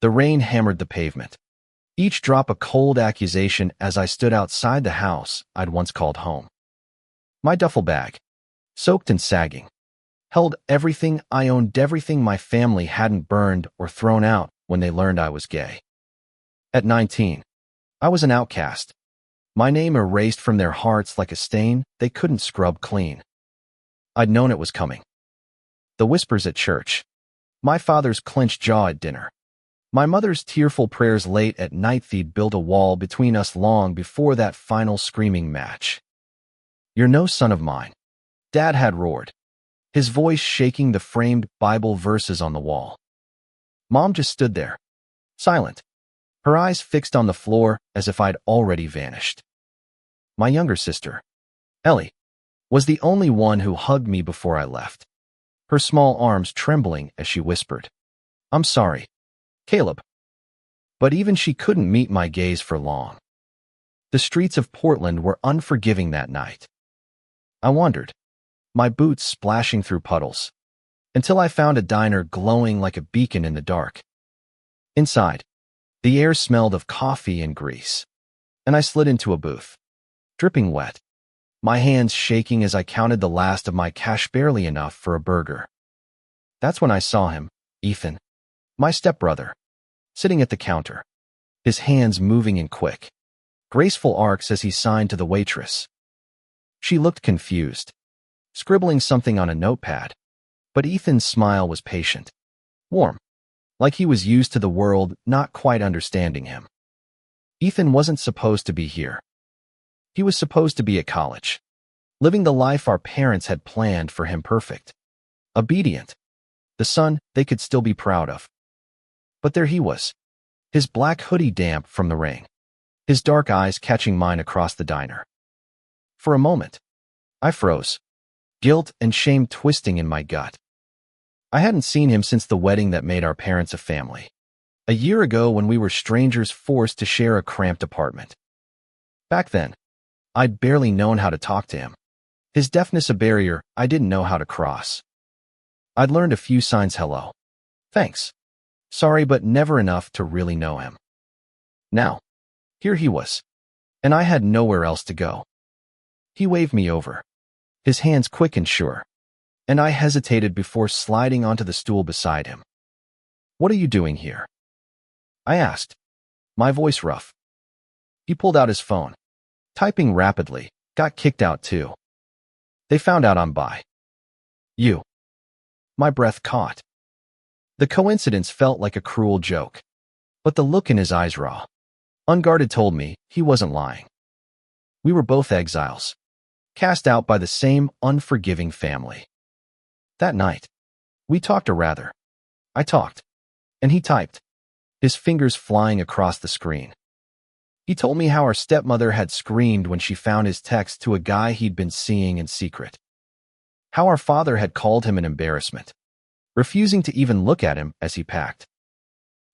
The rain hammered the pavement, each drop a cold accusation as I stood outside the house I'd once called home. My duffel bag, soaked and sagging, held everything I owned, everything my family hadn't burned or thrown out when they learned I was gay. At 19, I was an outcast, my name erased from their hearts like a stain they couldn't scrub clean. I'd known it was coming. The whispers at church, my father's clenched jaw at dinner, my mother's tearful prayers late at night, they'd built a wall between us long before that final screaming match. "You're no son of mine," Dad had roared, his voice shaking the framed Bible verses on the wall. Mom just stood there, silent, her eyes fixed on the floor as if I'd already vanished. My younger sister, Ellie, was the only one who hugged me before I left, her small arms trembling as she whispered, "I'm sorry, Caleb." But even she couldn't meet my gaze for long. The streets of Portland were unforgiving that night. I wandered, my boots splashing through puddles, until I found a diner glowing like a beacon in the dark. Inside, the air smelled of coffee and grease, and I slid into a booth, dripping wet, my hands shaking as I counted the last of my cash, barely enough for a burger. That's when I saw him, Ethan, my stepbrother, sitting at the counter, his hands moving in quick, graceful arcs as he signed to the waitress. She looked confused, scribbling something on a notepad, but Ethan's smile was patient, warm, like he was used to the world not quite understanding him. Ethan wasn't supposed to be here. He was supposed to be at college, living the life our parents had planned for him, perfect, obedient, the son they could still be proud of. But there he was, his black hoodie damp from the rain, his dark eyes catching mine across the diner. For a moment, I froze, guilt and shame twisting in my gut. I hadn't seen him since the wedding that made our parents a family, a year ago when we were strangers forced to share a cramped apartment. Back then, I'd barely known how to talk to him, his deafness a barrier I didn't know how to cross. I'd learned a few signs: hello, thanks, sorry, but never enough to really know him. Now, here he was, and I had nowhere else to go. He waved me over, his hands quick and sure, and I hesitated before sliding onto the stool beside him. "What are you doing here?" I asked, my voice rough. He pulled out his phone, typing rapidly, got kicked out too. "They found out I'm bi." "You." My breath caught. The coincidence felt like a cruel joke, but the look in his eyes, raw, unguarded, told me he wasn't lying. We were both exiles, cast out by the same unforgiving family. That night, we talked, or rather, I talked, and he typed, his fingers flying across the screen. He told me how our stepmother had screamed when she found his text to a guy he'd been seeing in secret. How our father had called him an embarrassment, refusing to even look at him as he packed.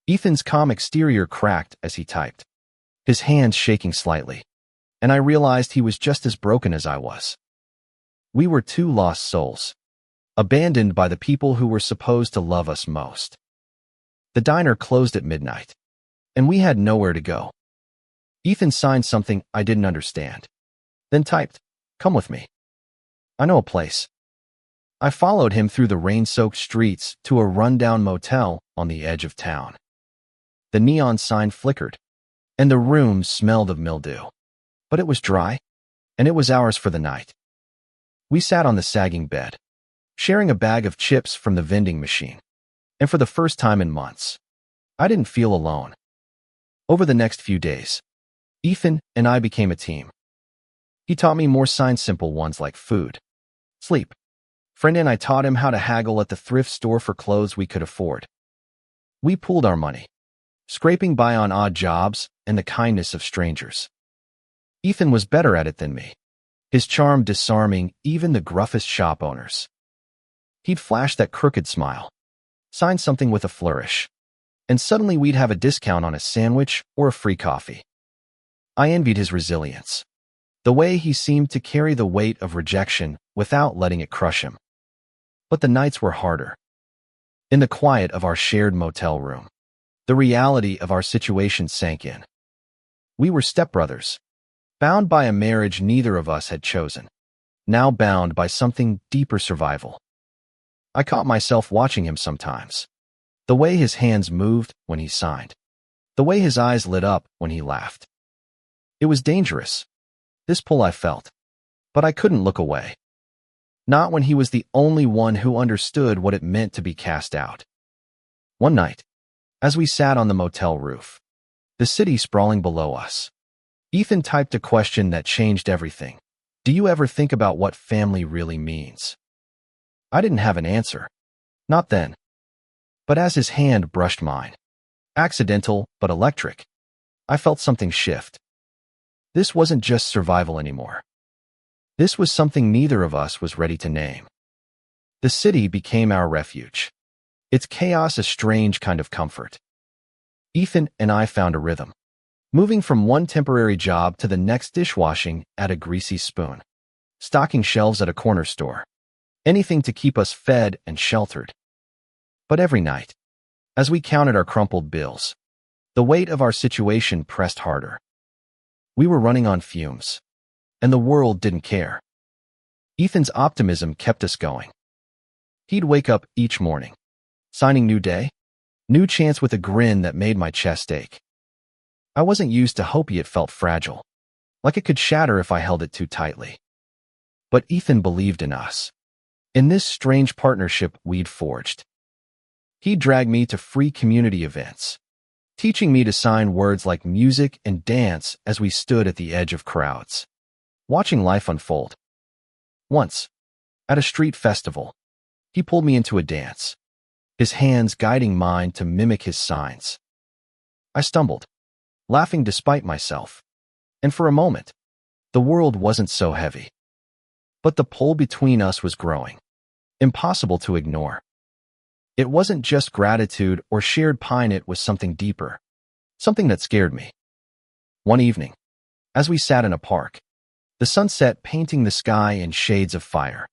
Ethan's calm exterior cracked as he typed, his hands shaking slightly, and I realized he was just as broken as I was. We were two lost souls, abandoned by the people who were supposed to love us most. The diner closed at midnight, and we had nowhere to go. Ethan signed something I didn't understand, then typed, "Come with me. I know a place." I followed him through the rain-soaked streets to a rundown motel on the edge of town. The neon sign flickered, and the room smelled of mildew. But it was dry, and it was ours for the night. We sat on the sagging bed, sharing a bag of chips from the vending machine, and for the first time in months, I didn't feel alone. Over the next few days, Ethan and I became a team. He taught me more signs, simple ones like food, sleep, friend, and I taught him how to haggle at the thrift store for clothes we could afford. We pooled our money, scraping by on odd jobs and the kindness of strangers. Ethan was better at it than me, his charm disarming even the gruffest shop owners. He'd flash that crooked smile, sign something with a flourish, and suddenly we'd have a discount on a sandwich or a free coffee. I envied his resilience, the way he seemed to carry the weight of rejection without letting it crush him. But the nights were harder. In the quiet of our shared motel room, The reality of our situation sank in. We were stepbrothers, bound by a marriage neither of us had chosen, now bound by something deeper: survival. I caught myself watching him sometimes. The way his hands moved when he signed. The way his eyes lit up when he laughed. It was dangerous, this pull I felt, but I couldn't look away. Not when he was the only one who understood what it meant to be cast out. One night, as we sat on the motel roof, the city sprawling below us, Ethan typed a question that changed everything. Do you ever think about what family really means? I didn't have an answer. Not then. But as his hand brushed mine, accidental but electric, I felt something shift. This wasn't just survival anymore. This was something neither of us was ready to name. The city became our refuge. Its chaos a strange kind of comfort. Ethan and I found a rhythm, moving from one temporary job to the next, dishwashing at a greasy spoon, stocking shelves at a corner store, anything to keep us fed and sheltered. But every night, as we counted our crumpled bills, the weight of our situation pressed harder. We were running on fumes, and the world didn't care. Ethan's optimism kept us going. He'd wake up each morning, signing new day, new chance, with a grin that made my chest ache. I wasn't used to hope. It felt fragile, like it could shatter if I held it too tightly. But Ethan believed in us, in this strange partnership we'd forged. He dragged me to free community events, teaching me to sign words like music and dance as we stood at the edge of crowds, watching life unfold. Once, at a street festival, he pulled me into a dance, his hands guiding mine to mimic his signs. I stumbled, laughing despite myself, and for a moment, the world wasn't so heavy. But the pull between us was growing, impossible to ignore. It wasn't just gratitude or shared pine, it was something deeper, something that scared me. One evening, as we sat in a park, the sunset painting the sky in shades of fire,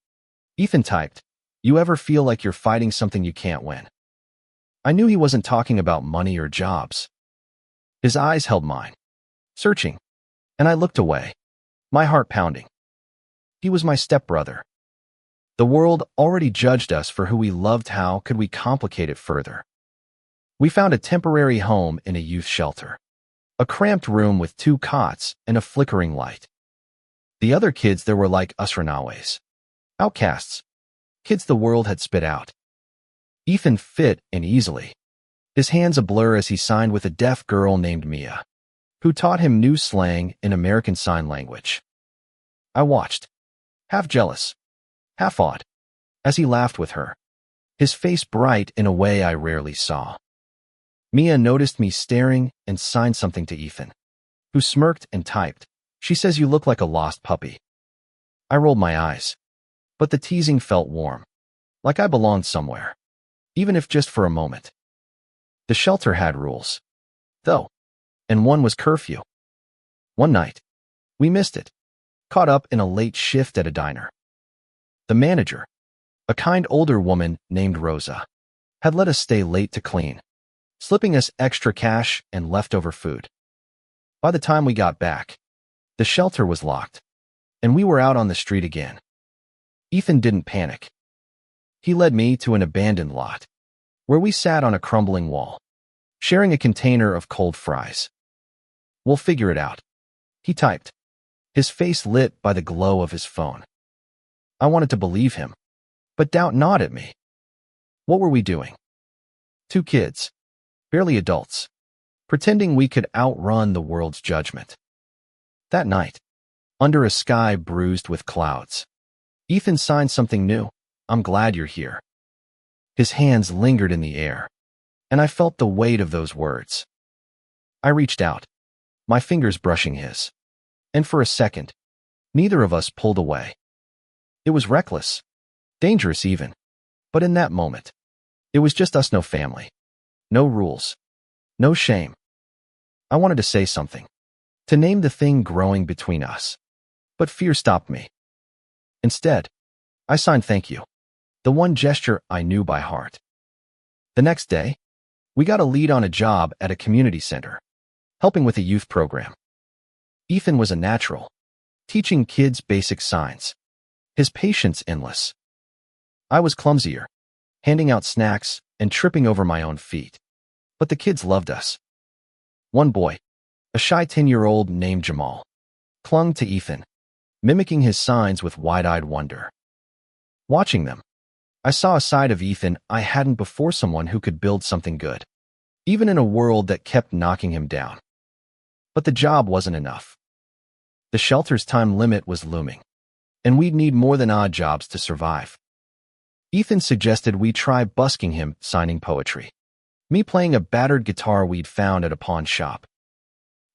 Ethan typed, "You ever feel like you're fighting something you can't win?" I knew he wasn't talking about money or jobs. His eyes held mine, searching, and I looked away, my heart pounding. He was my stepbrother. The world already judged us for who we loved. How could we complicate it further? We found a temporary home in a youth shelter, a cramped room with 2 cots and a flickering light. The other kids there were like us, runaways, outcasts, kids the world had spit out. Ethan fit in easily, his hands a blur as he signed with a deaf girl named Mia, who taught him new slang in American Sign Language. I watched, half jealous, half awed, as he laughed with her, his face bright in a way I rarely saw. Mia noticed me staring and signed something to Ethan, who smirked and typed, "She says you look like a lost puppy." I rolled my eyes, but the teasing felt warm, like I belonged somewhere, even if just for a moment. The shelter had rules, though, and one was curfew. One night, we missed it, caught up in a late shift at a diner. The manager, a kind older woman named Rosa, had let us stay late to clean, slipping us extra cash and leftover food. By the time we got back, the shelter was locked, and we were out on the street again. Ethan didn't panic. He led me to an abandoned lot, where we sat on a crumbling wall, sharing a container of cold fries. "We'll figure it out," he typed, his face lit by the glow of his phone. I wanted to believe him, but doubt gnawed at me. What were we doing? 2 kids, barely adults, pretending we could outrun the world's judgment. That night, under a sky bruised with clouds, Ethan signed something new, "I'm glad you're here." His hands lingered in the air, and I felt the weight of those words. I reached out, my fingers brushing his, and for a second, neither of us pulled away. It was reckless, dangerous even, but in that moment, it was just us, no family, no rules, no shame. I wanted to say something, to name the thing growing between us, but fear stopped me. Instead, I signed "thank you," the one gesture I knew by heart. The next day, We got a lead on a job at a community center, helping with a youth program. Ethan was a natural, teaching kids basic signs. His patience endless. I was clumsier, handing out snacks and tripping over my own feet. But the kids loved us. One boy, a shy 10-year-old named Jamal, clung to Ethan, mimicking his signs with wide-eyed wonder. Watching them, I saw a side of Ethan I hadn't before, someone who could build something good, even in a world that kept knocking him down. But the job wasn't enough. The shelter's time limit was looming, and we'd need more than odd jobs to survive. Ethan suggested we try busking him, signing poetry. Me playing a battered guitar we'd found at a pawn shop.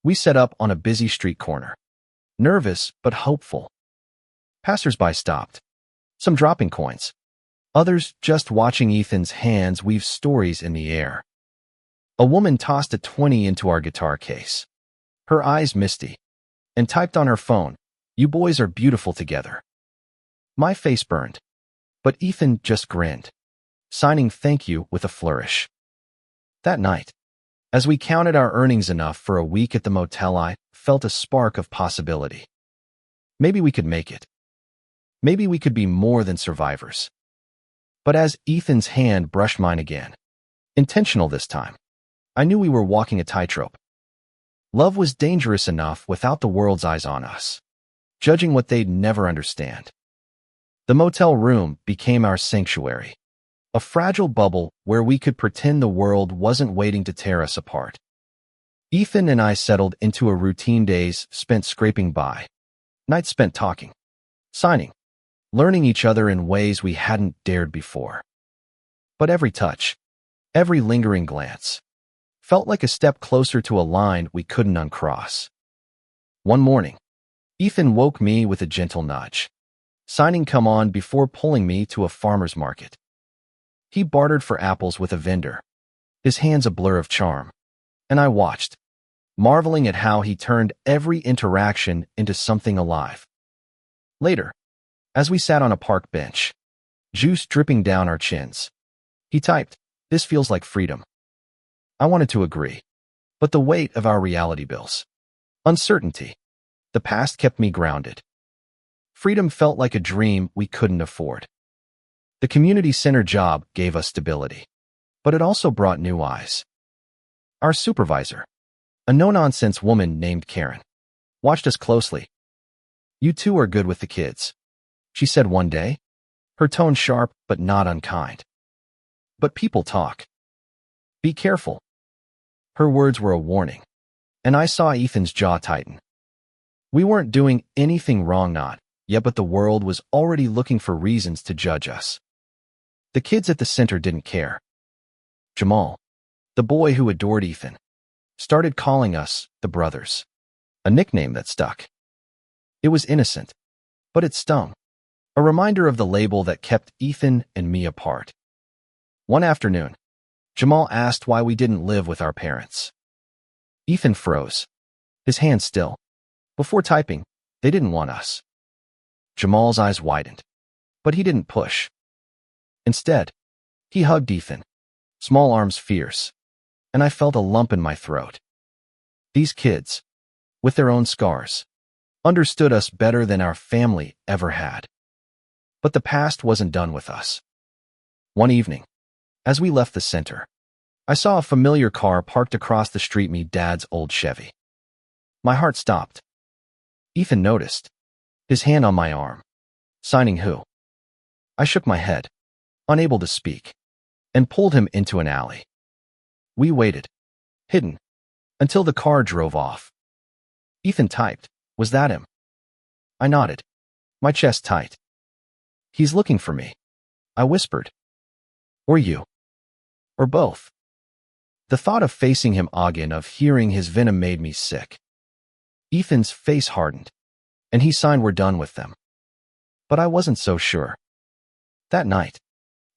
We set up on a busy street corner, nervous but hopeful. Passers-by stopped, some dropping coins, others just watching Ethan's hands weave stories in the air. A woman tossed a 20 into our guitar case, her eyes misty, and typed on her phone, "You boys are beautiful together." My face burned, but Ethan just grinned, signing thank you with a flourish. That night, as we counted our earnings enough for a week at the motel, I felt a spark of possibility. Maybe we could make it. Maybe we could be more than survivors. But as Ethan's hand brushed mine again, intentional this time, I knew we were walking a tightrope. Love was dangerous enough without the world's eyes on us, judging what they'd never understand. The motel room became our sanctuary, a fragile bubble where we could pretend the world wasn't waiting to tear us apart. Ethan and I settled into a routine, days spent scraping by, nights spent talking, signing, learning each other in ways we hadn't dared before. But every touch, every lingering glance, felt like a step closer to a line we couldn't uncross. One morning, Ethan woke me with a gentle nudge, signing "come on" before pulling me to a farmer's market. He bartered for apples with a vendor, his hands a blur of charm, and I watched, marveling at how he turned every interaction into something alive. Later, as we sat on a park bench, juice dripping down our chins, he typed, "This feels like freedom." I wanted to agree, but the weight of our reality bills, uncertainty, the past kept me grounded. Freedom felt like a dream we couldn't afford. The community center job gave us stability, but it also brought new eyes. Our supervisor, a no-nonsense woman named Karen, watched us closely. "You two are good with the kids," she said one day, her tone sharp but not unkind. "But people talk. Be careful." Her words were a warning, and I saw Ethan's jaw tighten. We weren't doing anything wrong, not yet, but the world was already looking for reasons to judge us. The kids at the center didn't care. Jamal, the boy who adored Ethan, started calling us the brothers, a nickname that stuck. It was innocent, but it stung, a reminder of the label that kept Ethan and me apart. One afternoon, Jamal asked why we didn't live with our parents. Ethan froze, his hands still. Before typing, "They didn't want us." Jamal's eyes widened, but he didn't push. Instead, he hugged Ethan, small arms fierce, and I felt a lump in my throat. These kids, with their own scars, understood us better than our family ever had. But the past wasn't done with us. One evening, as we left the center, I saw a familiar car parked across the street, me Dad's old Chevy. My heart stopped. Ethan noticed, his hand on my arm, signing "Who?" I shook my head, unable to speak, and pulled him into an alley. We waited, hidden, until the car drove off. Ethan typed, "Was that him?" I nodded, my chest tight. "He's looking for me," I whispered. "Or you. Or both." The thought of facing him again, of hearing his venom, made me sick. Ethan's face hardened, and he signed, "We're done with them." But I wasn't so sure. That night,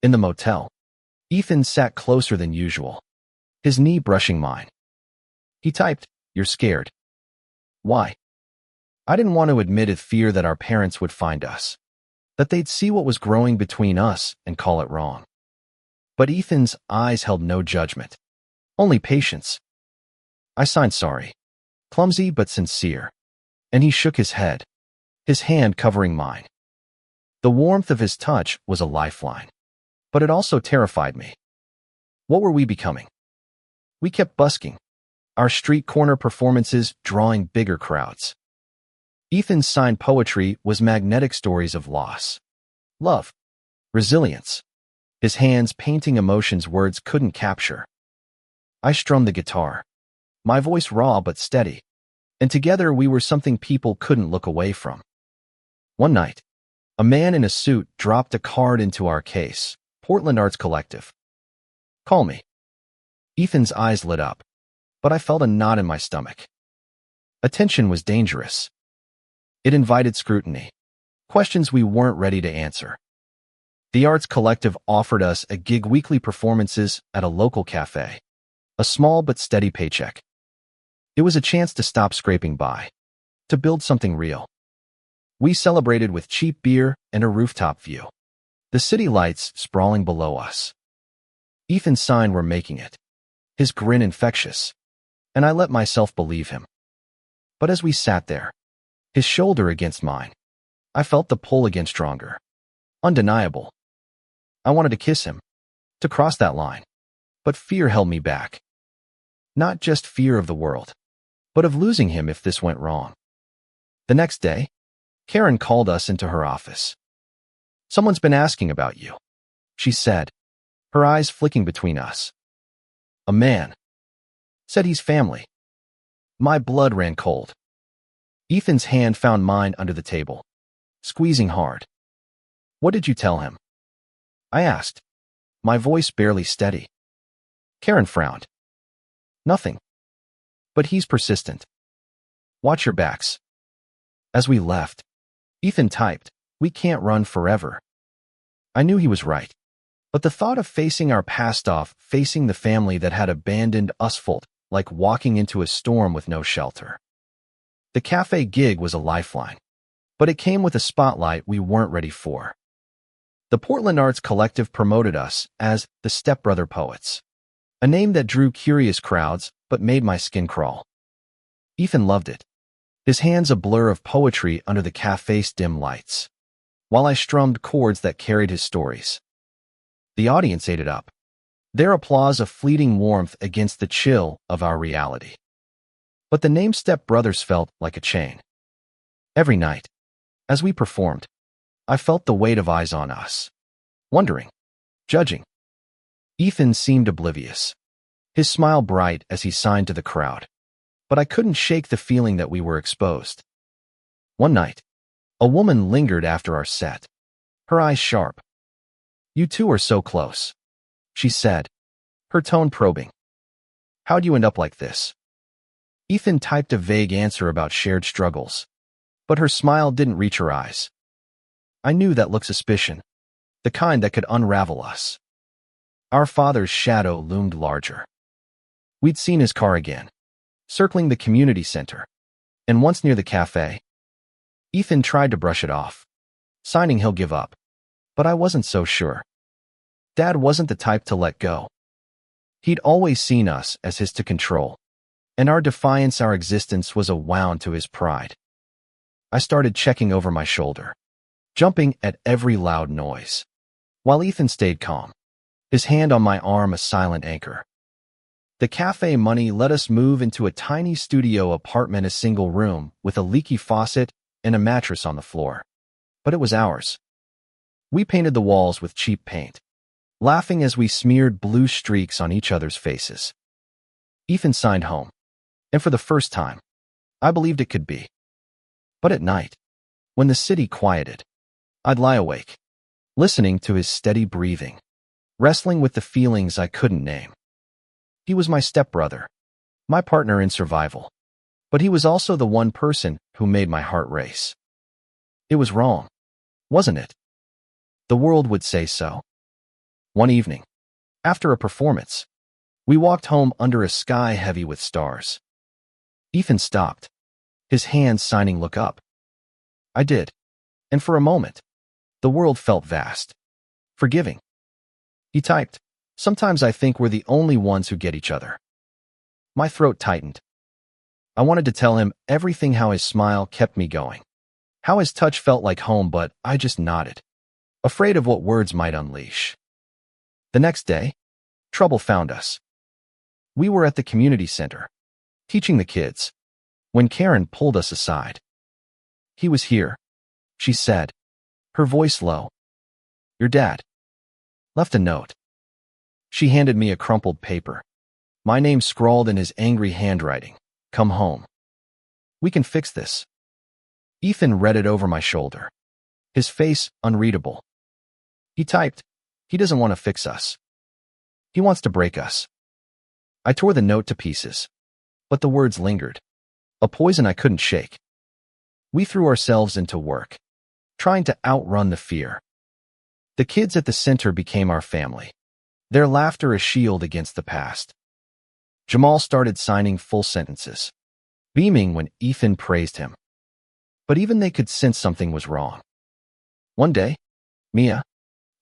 in the motel, Ethan sat closer than usual, his knee brushing mine. He typed, "You're scared." Why? I didn't want to admit it, fear that our parents would find us, that they'd see what was growing between us and call it wrong. But Ethan's eyes held no judgment, Only patience. I signed sorry. Clumsy but sincere. And he shook his head, his hand covering mine. The warmth of his touch was a lifeline. But it also terrified me. What were we becoming? We kept busking, our street corner performances drawing bigger crowds. Ethan's signed poetry was magnetic stories of loss, love, resilience. His hands painting emotions words couldn't capture. I strummed the guitar, my voice raw but steady, and together we were something people couldn't look away from. One night, a man in a suit dropped a card into our case, Portland Arts Collective. Call me. Ethan's eyes lit up, but I felt a knot in my stomach. Attention was dangerous. It invited scrutiny, questions we weren't ready to answer. The Arts Collective offered us a gig weekly performances at a local cafe, a small but steady paycheck. It was a chance to stop scraping by, to build something real. We celebrated with cheap beer and a rooftop view, the city lights sprawling below us. Ethan's sign were making it, his grin infectious, and I let myself believe him. But as we sat there, his shoulder against mine, I felt the pull again stronger, undeniable. I wanted to kiss him, to cross that line, but fear held me back. Not just fear of the world, but of losing him if this went wrong. The next day, Karen called us into her office. Someone's been asking about you, she said, her eyes flicking between us. A man. Said he's family. My blood ran cold. Ethan's hand found mine under the table, squeezing hard. What did you tell him? I asked, my voice barely steady. Karen frowned. Nothing. But he's persistent. Watch your backs. As we left, Ethan typed, we can't run forever. I knew he was right. But the thought of facing our past off, facing the family that had abandoned us felt like walking into a storm with no shelter. The cafe gig was a lifeline, but it came with a spotlight we weren't ready for. The Portland Arts Collective promoted us as the Stepbrother Poets, a name that drew curious crowds but made my skin crawl. Ethan loved it, his hands a blur of poetry under the cafe's dim lights, while I strummed chords that carried his stories. The audience ate it up, their applause a fleeting warmth against the chill of our reality. But the name Stepbrothers felt like a chain. Every night, as we performed, I felt the weight of eyes on us, wondering, judging. Ethan seemed oblivious, his smile bright as he signed to the crowd, but I couldn't shake the feeling that we were exposed. One night, a woman lingered after our set, her eyes sharp. You two are so close, she said, her tone probing. How'd you end up like this? Ethan typed a vague answer about shared struggles, but her smile didn't reach her eyes. I knew that looked suspicion, the kind that could unravel us. Our father's shadow loomed larger. We'd seen his car again, circling the community center, and once near the cafe. Ethan tried to brush it off, signing he'll give up, but I wasn't so sure. Dad wasn't the type to let go. He'd always seen us as his to control, and our defiance, our existence was a wound to his pride. I started checking over my shoulder, jumping at every loud noise, while Ethan stayed calm, his hand on my arm a silent anchor. The cafe money let us move into a tiny studio apartment, a single room with a leaky faucet and a mattress on the floor. But it was ours. We painted the walls with cheap paint, laughing as we smeared blue streaks on each other's faces. Ethan signed home, and for the first time, I believed it could be. But at night, when the city quieted, I'd lie awake, listening to his steady breathing, wrestling with the feelings I couldn't name. He was my stepbrother, my partner in survival, but he was also the one person who made my heart race. It was wrong, wasn't it? The world would say so. One evening, after a performance, we walked home under a sky heavy with stars. Ethan stopped, his hands signing look up. I did, and for a moment, the world felt vast, forgiving. He typed, sometimes I think we're the only ones who get each other. My throat tightened. I wanted to tell him everything, how his smile kept me going, how his touch felt like home, but I just nodded, afraid of what words might unleash. The next day, trouble found us. We were at the community center, teaching the kids, when Karen pulled us aside. "He was here," she said, her voice low. "Your dad left a note." She handed me a crumpled paper, my name scrawled in his angry handwriting. "Come home. We can fix this." Ethan read it over my shoulder, his face unreadable. He typed, "He doesn't want to fix us. He wants to break us." I tore the note to pieces, but the words lingered, a poison I couldn't shake. We threw ourselves into work, trying to outrun the fear. The kids at the center became our family, their laughter a shield against the past. Jamal started signing full sentences, beaming when Ethan praised him. But even they could sense something was wrong. One day, Mia,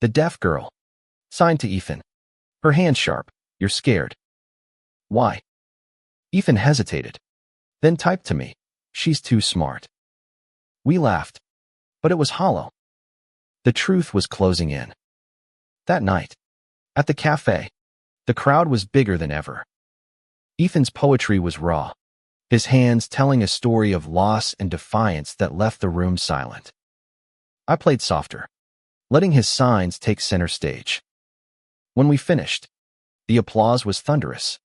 the deaf girl, signed to Ethan, her hand sharp. "You're scared." "Why?" Ethan hesitated, then typed to me, "She's too smart." We laughed, but it was hollow. The truth was closing in. That night, at the cafe, the crowd was bigger than ever. Ethan's poetry was raw, his hands telling a story of loss and defiance that left the room silent. I played softer, letting his signs take center stage. When we finished, the applause was thunderous,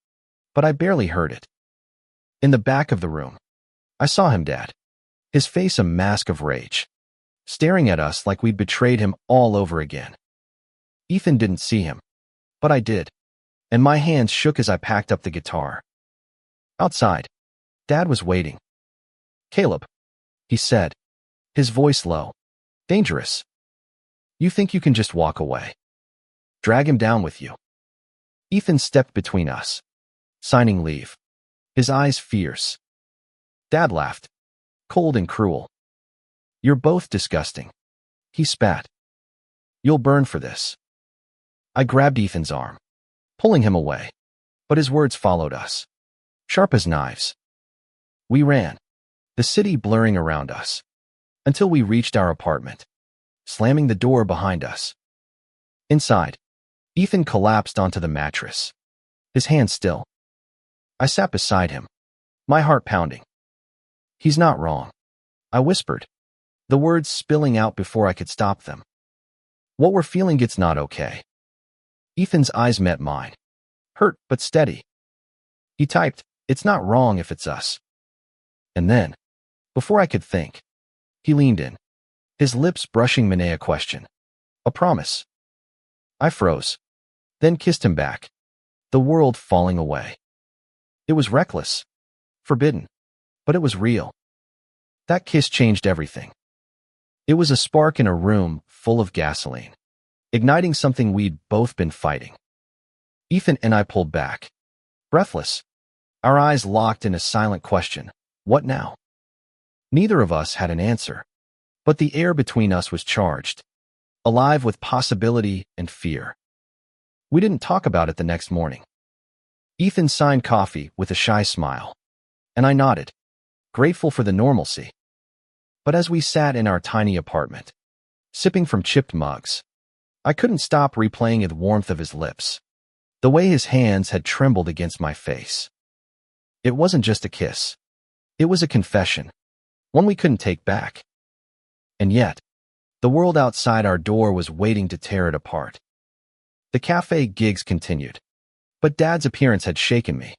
but I barely heard it. In the back of the room, I saw him, Dad, his face a mask of rage, staring at us like we'd betrayed him all over again. Ethan didn't see him, but I did, and my hands shook as I packed up the guitar. Outside, Dad was waiting. "Caleb," he said, his voice low. "Dangerous. You think you can just walk away? Drag him down with you." Ethan stepped between us, signing leave, his eyes fierce. Dad laughed, cold and cruel. "You're both disgusting," he spat. "You'll burn for this." I grabbed Ethan's arm, pulling him away, but his words followed us, sharp as knives. We ran, the city blurring around us, until we reached our apartment, slamming the door behind us. Inside, Ethan collapsed onto the mattress, his hands still. I sat beside him, my heart pounding. "He's not wrong," I whispered, the words spilling out before I could stop them. "What we're feeling, it's not okay." Ethan's eyes met mine, hurt but steady. He typed, "It's not wrong if it's us." And then, before I could think, he leaned in, his lips brushing Minea a question, a promise. I froze, then kissed him back, the world falling away. It was reckless, forbidden, but it was real. That kiss changed everything. It was a spark in a room full of gasoline, igniting something we'd both been fighting. Ethan and I pulled back, breathless, our eyes locked in a silent question. What now? Neither of us had an answer, but the air between us was charged, alive with possibility and fear. We didn't talk about it the next morning. Ethan signed coffee with a shy smile, and I nodded, grateful for the normalcy. But as we sat in our tiny apartment, sipping from chipped mugs, I couldn't stop replaying the warmth of his lips, the way his hands had trembled against my face. It wasn't just a kiss. It was a confession, one we couldn't take back. And yet, the world outside our door was waiting to tear it apart. The cafe gigs continued, but Dad's appearance had shaken me.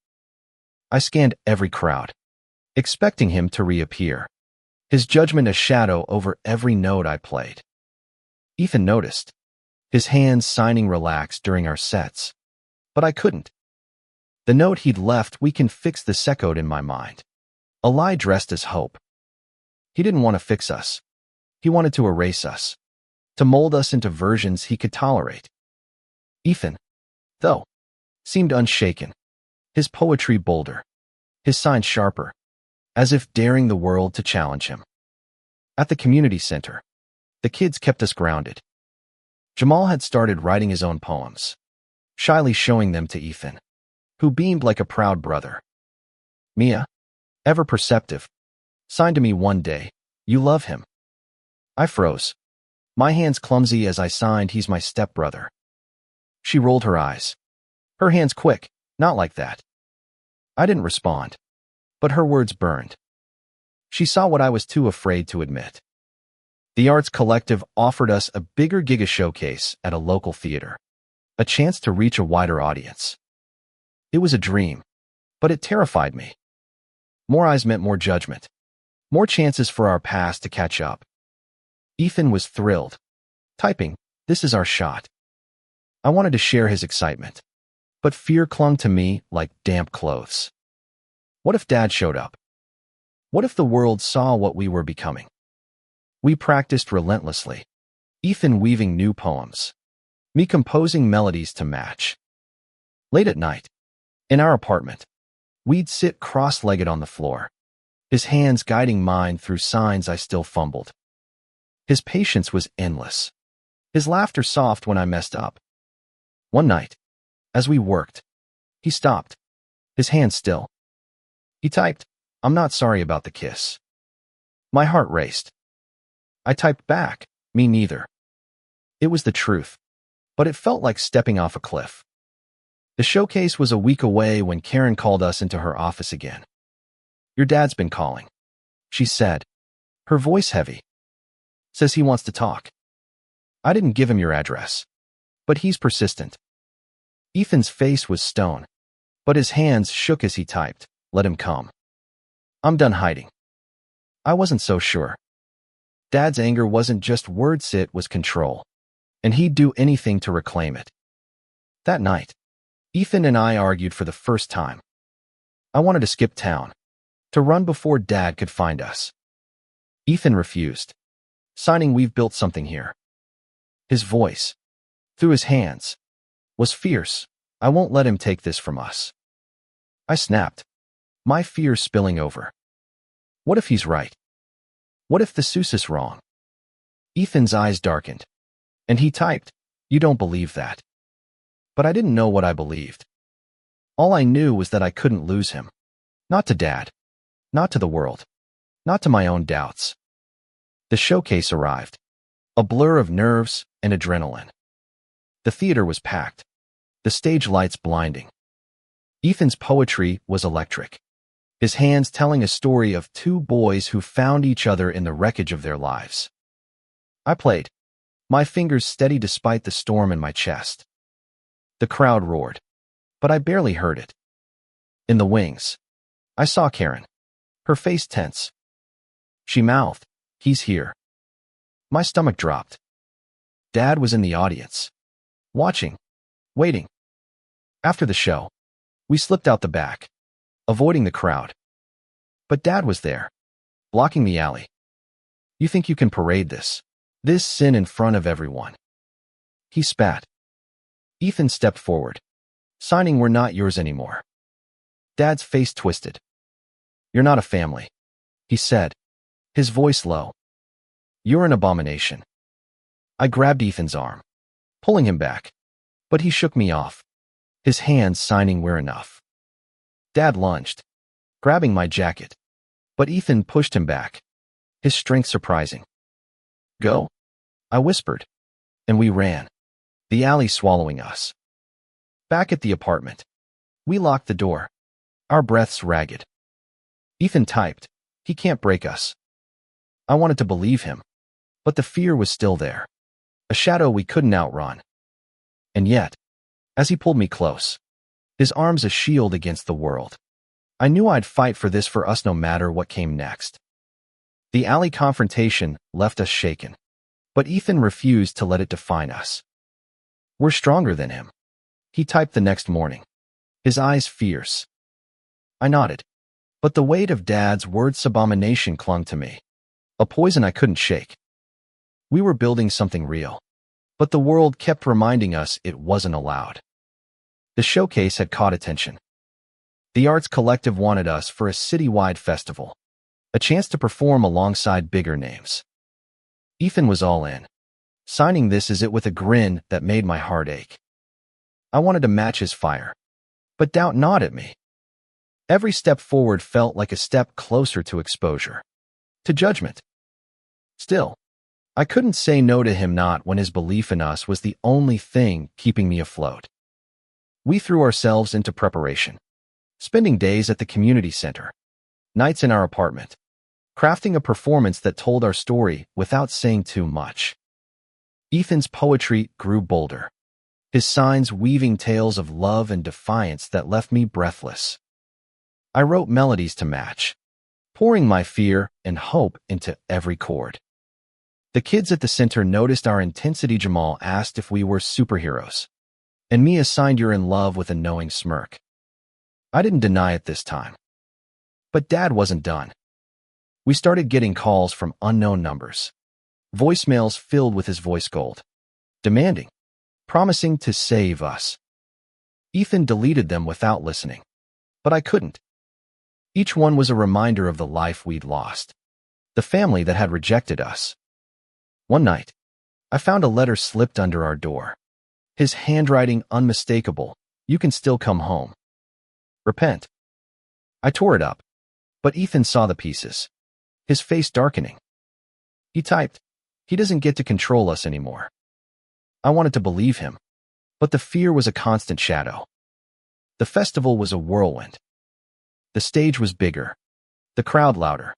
I scanned every crowd, expecting him to reappear, his judgment a shadow over every note I played. Ethan noticed, his hands signing relaxed during our sets, but I couldn't. The note he'd left, "We can fix this," echoed in my mind, a lie dressed as hope. He didn't want to fix us. He wanted to erase us, to mold us into versions he could tolerate. Ethan, though, seemed unshaken, his poetry bolder, his signs sharper, as if daring the world to challenge him. At the community center, the kids kept us grounded. Jamal had started writing his own poems, shyly showing them to Ethan, who beamed like a proud brother. Mia, ever perceptive, signed to me one day, "You love him." I froze, my hands clumsy as I signed, "He's my stepbrother." She rolled her eyes. Her hands quick, "Not like that." I didn't respond, but her words burned. She saw what I was too afraid to admit. The Arts Collective offered us a bigger Giga showcase at a local theater, a chance to reach a wider audience. It was a dream, but it terrified me. More eyes meant more judgment, more chances for our past to catch up. Ethan was thrilled, typing, "This is our shot." I wanted to share his excitement, but fear clung to me like damp clothes. What if Dad showed up? What if the world saw what we were becoming? We practiced relentlessly, Ethan weaving new poems, me composing melodies to match. Late at night, in our apartment, we'd sit cross-legged on the floor, his hands guiding mine through signs I still fumbled. His patience was endless, his laughter soft when I messed up. One night, as we worked, he stopped, his hand still. He typed, "I'm not sorry about the kiss." My heart raced. I typed back, "Me neither." It was the truth, but it felt like stepping off a cliff. The showcase was a week away when Karen called us into her office again. "Your dad's been calling," she said, her voice heavy. "Says he wants to talk." I didn't give him your address, but he's persistent. Ethan's face was stone, but his hands shook as he typed, "Let him come." I'm done hiding. I wasn't so sure. Dad's anger wasn't just words, it was control, and he'd do anything to reclaim it. That night, Ethan and I argued for the first time. I wanted to skip town, to run before Dad could find us. Ethan refused, signing, "We've built something here." His voice, through his hands, was fierce. "I won't let him take this from us." I snapped, my fear spilling over. What if he's right? What if the Seuss is wrong? Ethan's eyes darkened, and he typed, "You don't believe that." But I didn't know what I believed. All I knew was that I couldn't lose him. Not to Dad, not to the world, not to my own doubts. The showcase arrived, a blur of nerves and adrenaline. The theater was packed, the stage lights blinding. Ethan's poetry was electric, his hands telling a story of two boys who found each other in the wreckage of their lives. I played, my fingers steady despite the storm in my chest. The crowd roared, but I barely heard it. In the wings, I saw Karen, her face tense. She mouthed, "He's here." My stomach dropped. Dad was in the audience, watching, waiting. After the show, we slipped out the back, avoiding the crowd. But Dad was there, blocking the alley. "You think you can parade this sin in front of everyone?" He spat. Ethan stepped forward, signing, "We're not yours anymore." Dad's face twisted. "You're not a family," he said, his voice low. "You're an abomination." I grabbed Ethan's arm, pulling him back, but he shook me off, his hands signing, "We're enough." Dad lunged, grabbing my jacket, but Ethan pushed him back, his strength surprising. "Go," I whispered, and we ran, the alley swallowing us. Back at the apartment, we locked the door, our breaths ragged. Ethan typed, "He can't break us." I wanted to believe him, but the fear was still there, a shadow we couldn't outrun. And yet, as he pulled me close, his arms a shield against the world, I knew I'd fight for this for us no matter what came next. The alley confrontation left us shaken, but Ethan refused to let it define us. "We're stronger than him," he typed the next morning, his eyes fierce. I nodded, but the weight of Dad's words abomination clung to me, a poison I couldn't shake. We were building something real, but the world kept reminding us it wasn't allowed. The showcase had caught attention. The Arts Collective wanted us for a citywide festival, a chance to perform alongside bigger names. Ethan was all in, signing this as it with a grin that made my heart ache. I wanted to match his fire, but doubt gnawed at me. Every step forward felt like a step closer to exposure, to judgment. Still, I couldn't say no to him, not when his belief in us was the only thing keeping me afloat. We threw ourselves into preparation, spending days at the community center, nights in our apartment, crafting a performance that told our story without saying too much. Ethan's poetry grew bolder, his signs weaving tales of love and defiance that left me breathless. I wrote melodies to match, pouring my fear and hope into every chord. The kids at the center noticed our intensity. Jamal asked if we were superheroes, and Mia signed "You're in love" with a knowing smirk. I didn't deny it this time. But Dad wasn't done. We started getting calls from unknown numbers, voicemails filled with his voice gold, demanding, promising to save us. Ethan deleted them without listening, but I couldn't. Each one was a reminder of the life we'd lost, the family that had rejected us. One night, I found a letter slipped under our door. His handwriting unmistakable. "You can still come home. Repent." I tore it up, but Ethan saw the pieces, his face darkening. He typed, "He doesn't get to control us anymore." I wanted to believe him, but the fear was a constant shadow. The festival was a whirlwind. The stage was bigger, the crowd louder,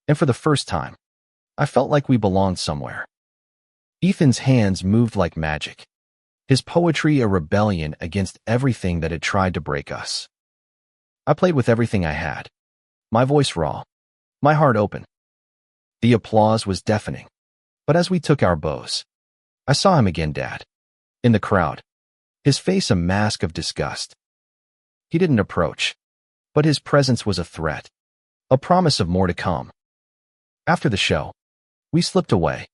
and for the first time, I felt like we belonged somewhere. Ethan's hands moved like magic, his poetry a rebellion against everything that had tried to break us. I played with everything I had, my voice raw, my heart open. The applause was deafening, but as we took our bows, I saw him again, Dad, in the crowd, his face a mask of disgust. He didn't approach, but his presence was a threat, a promise of more to come. After the show, we slipped away,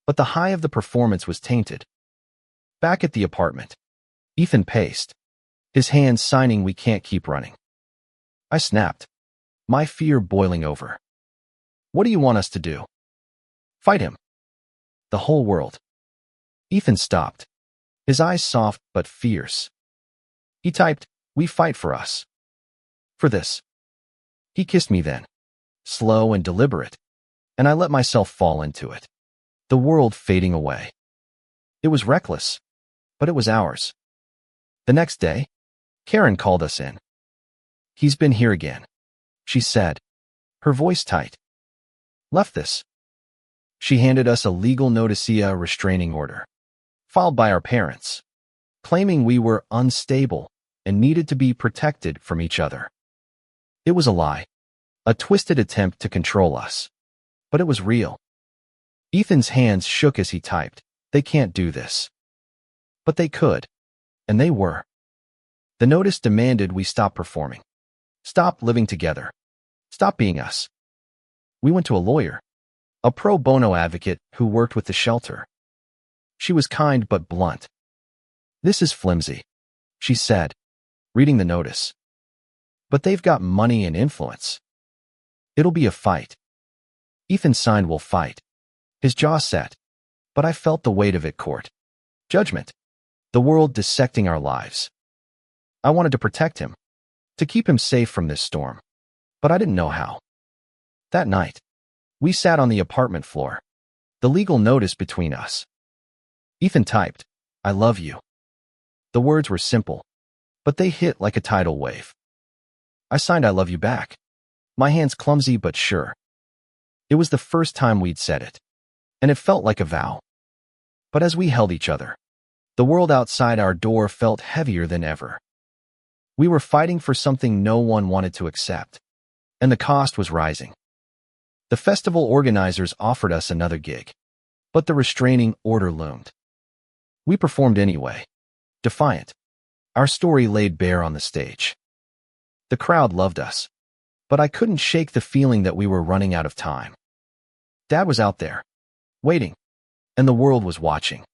but the high of the performance was tainted. Back at the apartment, Ethan paced, his hands signing "We can't keep running." I snapped, my fear boiling over. "What do you want us to do? Fight him? The whole world?" Ethan stopped, his eyes soft but fierce. He typed, "We fight for us. For this." He kissed me then, slow and deliberate, and I let myself fall into it, the world fading away. It was reckless, but it was ours. The next day, Karen called us in. "He's been here again," she said, her voice tight. "Left this." She handed us a legal noticia, a restraining order, filed by our parents, claiming we were unstable and needed to be protected from each other. It was a lie, a twisted attempt to control us, but it was real. Ethan's hands shook as he typed, "They can't do this." But they could, and they were. The notice demanded we stop performing, stop living together, stop being us. We went to a lawyer, a pro bono advocate who worked with the shelter. She was kind but blunt. "This is flimsy," she said, reading the notice. "But they've got money and influence. It'll be a fight." Ethan signed "We'll fight." His jaw set, but I felt the weight of it. Court, judgment, the world dissecting our lives. I wanted to protect him, to keep him safe from this storm, but I didn't know how. That night, we sat on the apartment floor, the legal notice between us. Ethan typed, "I love you." The words were simple, but they hit like a tidal wave. I signed "I love you" back, my hands clumsy but sure. It was the first time we'd said it, and it felt like a vow. But as we held each other, the world outside our door felt heavier than ever. We were fighting for something no one wanted to accept, and the cost was rising. The festival organizers offered us another gig, but the restraining order loomed. We performed anyway, defiant, our story laid bare on the stage. The crowd loved us, but I couldn't shake the feeling that we were running out of time. Dad was out there, waiting, and the world was watching,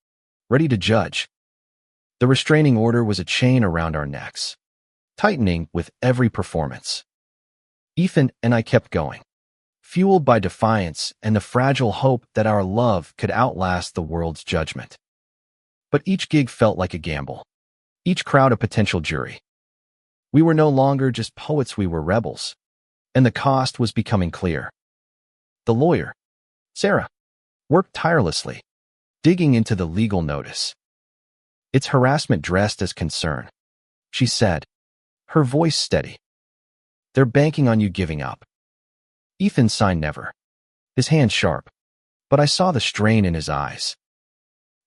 ready to judge. The restraining order was a chain around our necks, tightening with every performance. Ethan and I kept going, fueled by defiance and the fragile hope that our love could outlast the world's judgment. But each gig felt like a gamble, each crowd a potential jury. We were no longer just poets, we were rebels. And the cost was becoming clear. The lawyer, Sarah, worked tirelessly, digging into the legal notice. It's harassment dressed as concern, she said, her voice steady. They're banking on you giving up. Ethan signed never, his hand sharp, but I saw the strain in his eyes.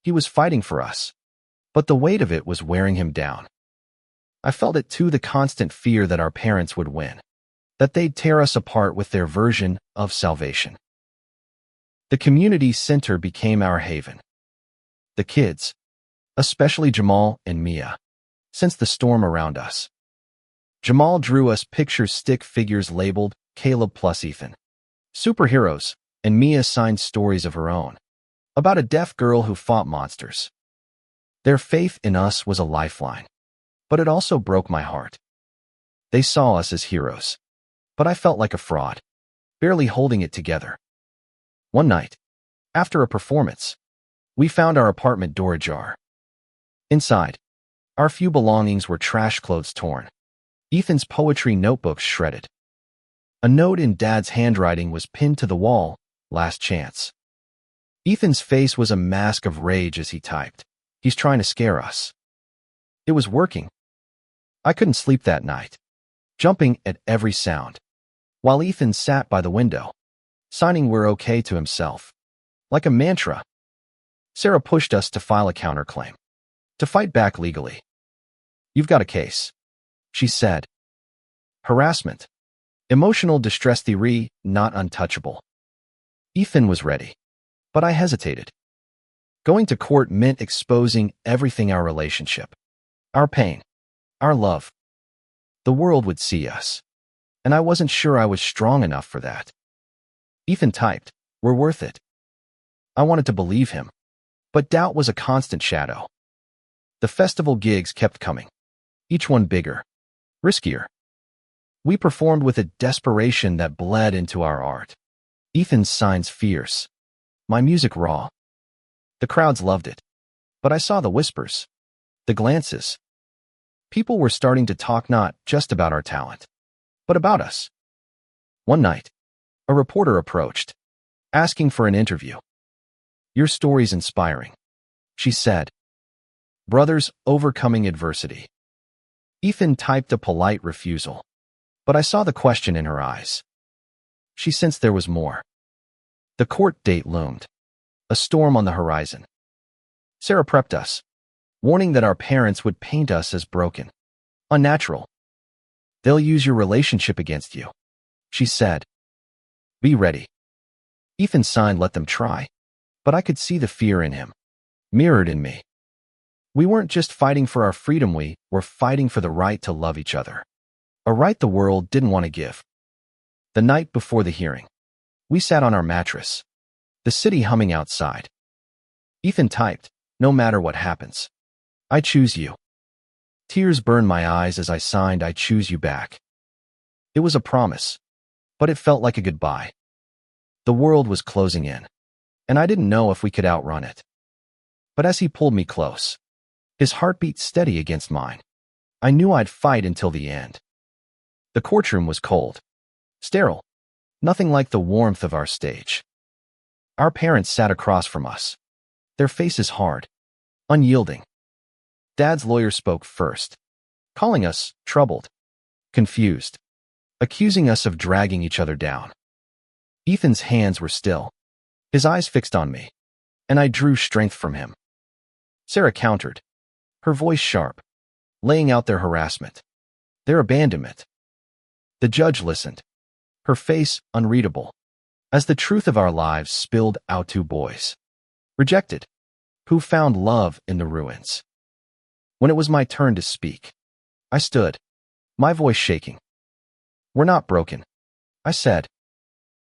He was fighting for us, but the weight of it was wearing him down. I felt it too, the constant fear that our parents would win, that they'd tear us apart with their version of salvation. The community center became our haven. The kids, especially Jamal and Mia, sensed the storm around us. Jamal drew us picture stick figures labeled Caleb plus Ethan, superheroes, and Mia signed stories of her own, about a deaf girl who fought monsters. Their faith in us was a lifeline, but it also broke my heart. They saw us as heroes, but I felt like a fraud, barely holding it together. One night, after a performance, we found our apartment door ajar. Inside, our few belongings were trash clothes torn, Ethan's poetry notebooks shredded. A note in Dad's handwriting was pinned to the wall, last chance. Ethan's face was a mask of rage as he typed. He's trying to scare us. It was working. I couldn't sleep that night, jumping at every sound, while Ethan sat by the window, signing "we're okay" to himself, like a mantra. Sarah pushed us to file a counterclaim, to fight back legally. You've got a case, she said. Harassment. Emotional distress theory, not untouchable. Ethan was ready, but I hesitated. Going to court meant exposing everything, our relationship, our pain, our love. The world would see us, and I wasn't sure I was strong enough for that. Ethan typed, "We're worth it." I wanted to believe him, but doubt was a constant shadow. The festival gigs kept coming, each one bigger, riskier. We performed with a desperation that bled into our art. Ethan's signs fierce, my music raw. The crowds loved it, but I saw the whispers, the glances. People were starting to talk not just about our talent, but about us. One night, a reporter approached, asking for an interview. "Your story's inspiring," she said. "Brothers overcoming adversity." Ethan typed a polite refusal, but I saw the question in her eyes. She sensed there was more. The court date loomed, a storm on the horizon. Sarah prepped us, warning that our parents would paint us as broken, unnatural. "They'll use your relationship against you," she said. "Be ready." Ethan signed, "Let them try," but I could see the fear in him, mirrored in me. We weren't just fighting for our freedom, we were fighting for the right to love each other, a right the world didn't want to give. The night before the hearing, we sat on our mattress, the city humming outside. Ethan typed, "No matter what happens, I choose you." Tears burned my eyes as I signed, "I choose you" back. It was a promise, but it felt like a goodbye. The world was closing in, and I didn't know if we could outrun it. But as he pulled me close, his heartbeat steady against mine, I knew I'd fight until the end. The courtroom was cold, sterile, nothing like the warmth of our stage. Our parents sat across from us, their faces hard, unyielding. Dad's lawyer spoke first, calling us troubled, confused, accusing us of dragging each other down. Ethan's hands were still, his eyes fixed on me, and I drew strength from him. Sarah countered, her voice sharp, laying out their harassment, their abandonment. The judge listened, her face unreadable, as the truth of our lives spilled out. 2 boys, rejected, who found love in the ruins. When it was my turn to speak, I stood, my voice shaking. "We're not broken," I said.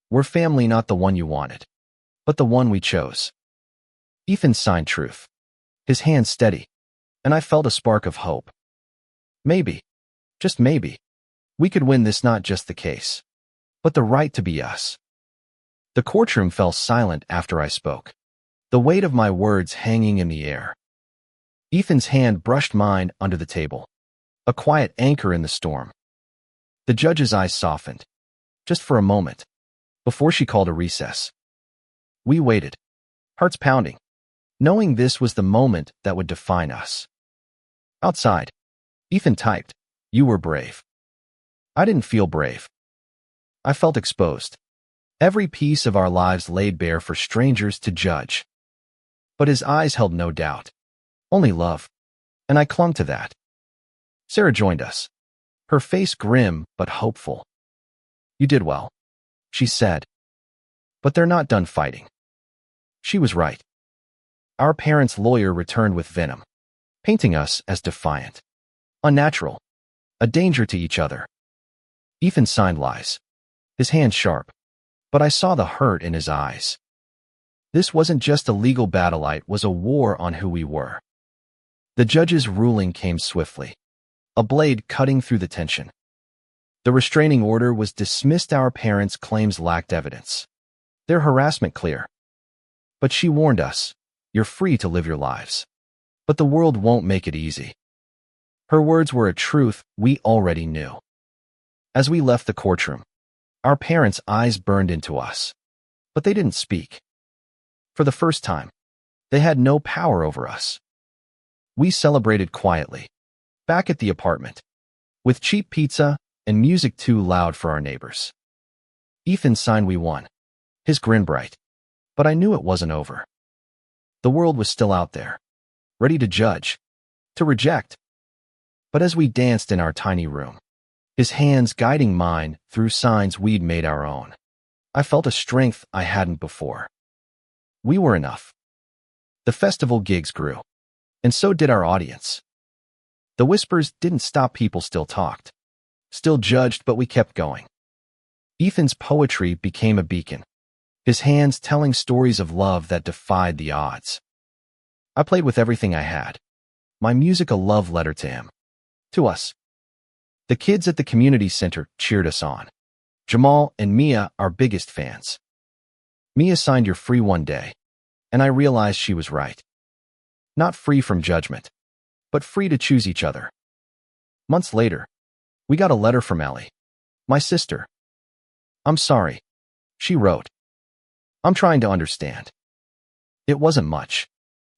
"We're family, not the one you wanted, but the one we chose." Ethan signed truth, his hand steady, and I felt a spark of hope. Maybe, just maybe, we could win this, not just the case, but the right to be us. The courtroom fell silent after I spoke, the weight of my words hanging in the air. Ethan's hand brushed mine under the table, a quiet anchor in the storm. The judge's eyes softened, just for a moment, before she called a recess. We waited, hearts pounding, knowing this was the moment that would define us. Outside, Ethan typed, "You were brave." I didn't feel brave. I felt exposed. Every piece of our lives laid bare for strangers to judge. But his eyes held no doubt, only love, and I clung to that. Sarah joined us, her face grim but hopeful. "You did well," she said. "But they're not done fighting." She was right. Our parents' lawyer returned with venom, painting us as defiant, unnatural, a danger to each other. Ethan signed lies, his hand sharp, but I saw the hurt in his eyes. This wasn't just a legal battle, it was a war on who we were. The judge's ruling came swiftly, a blade cutting through the tension. The restraining order was dismissed. Our parents' claims lacked evidence, their harassment clear. But she warned us, "You're free to live your lives, but the world won't make it easy." Her words were a truth we already knew. As we left the courtroom, our parents' eyes burned into us, but they didn't speak. For the first time, they had no power over us. We celebrated quietly, back at the apartment, with cheap pizza and music too loud for our neighbors. Ethan signed we won, his grin bright, but I knew it wasn't over. The world was still out there, ready to judge, to reject. But as we danced in our tiny room, his hands guiding mine through signs we'd made our own, I felt a strength I hadn't before. We were enough. The festival gigs grew, and so did our audience. The whispers didn't stop, people still talked, still judged, but we kept going. Ethan's poetry became a beacon, his hands telling stories of love that defied the odds. I played with everything I had, my music a love letter to him, to us. The kids at the community center cheered us on. Jamal and Mia, our biggest fans. Mia signed "You're free" one day, and I realized she was right. Not free from judgment, but free to choose each other. Months later, we got a letter from Ellie, my sister. "I'm sorry," she wrote. "I'm trying to understand." It wasn't much,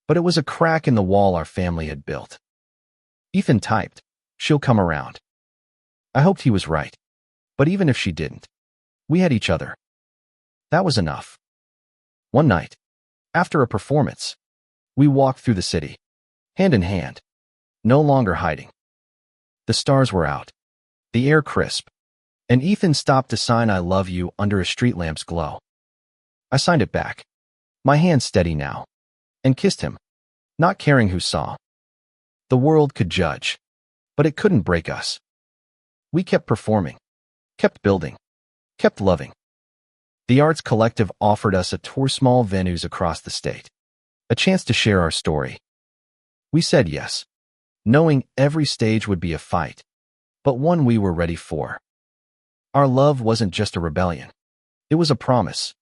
but it was a crack in the wall our family had built. Ethan typed, "She'll come around." I hoped he was right, but even if she didn't, we had each other. That was enough. One night, after a performance, we walked through the city, hand in hand, no longer hiding. The stars were out, the air crisp, and Ethan stopped to sign "I love you" under a street lamp's glow. I signed it back, my hand steady now, and kissed him, not caring who saw. The world could judge, but it couldn't break us. We kept performing, kept building, kept loving. The Arts Collective offered us a tour, small venues across the state, a chance to share our story. We said yes, knowing every stage would be a fight, but one we were ready for. Our love wasn't just a rebellion. It was a promise,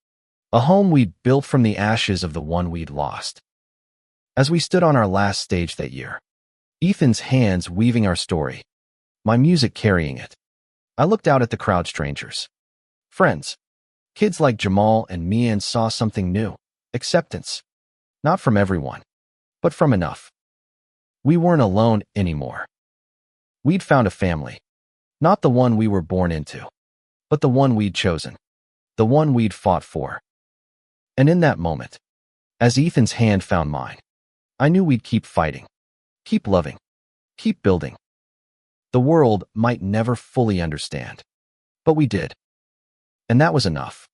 a home we'd built from the ashes of the one we'd lost. As we stood on our last stage that year, Ethan's hands weaving our story, my music carrying it, I looked out at the crowd, strangers, friends, kids like Jamal and Mia, and saw something new, acceptance, not from everyone, but from enough. We weren't alone anymore. We'd found a family, not the one we were born into, but the one we'd chosen, the one we'd fought for. And in that moment, as Ethan's hand found mine, I knew we'd keep fighting, keep loving, keep building. The world might never fully understand, but we did. And that was enough.